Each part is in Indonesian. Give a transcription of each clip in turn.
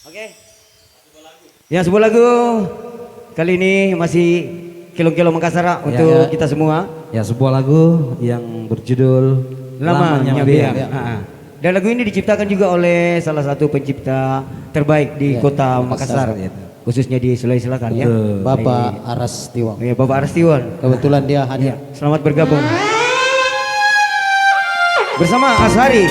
Oke. Ya, sebuah lagu kali ini masih Kilo-Kilo Makassar untuk kita semua. Ya, sebuah lagu yang berjudul Lamanya Biar. Dan lagu ini diciptakan juga oleh salah satu pencipta terbaik di kota Makassar, khususnya di Sulawesi Selatan ya. Bapak Aras Tiwang. Ya, Bapak Aras Tiwang. Kebetulan dia hadir. Selamat bergabung bersama Ashari.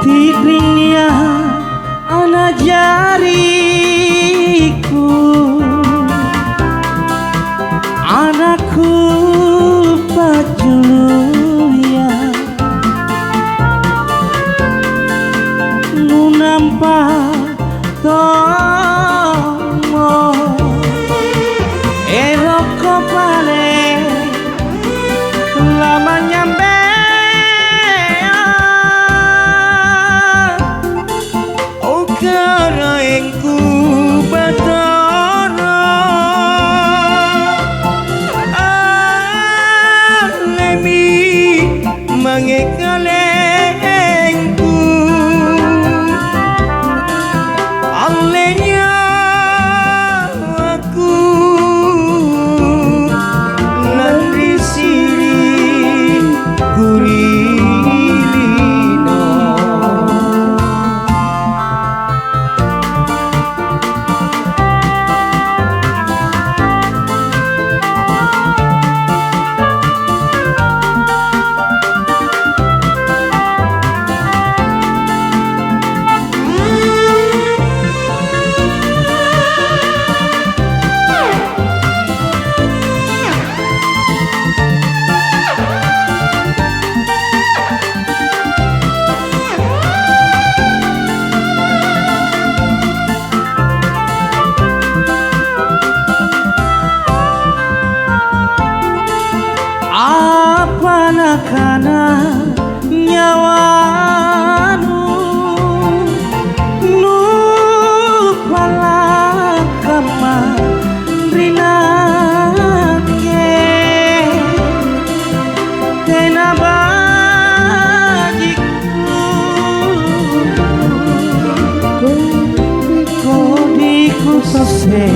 Tidrinya anak jariku, anakku pajulia, nu nampak tomo eroko pale lamanya Mengekalengku alenya aku nandri sirin kurilino. Karena nyawanu lupalah kemarinake tena bagiku kodiku sesek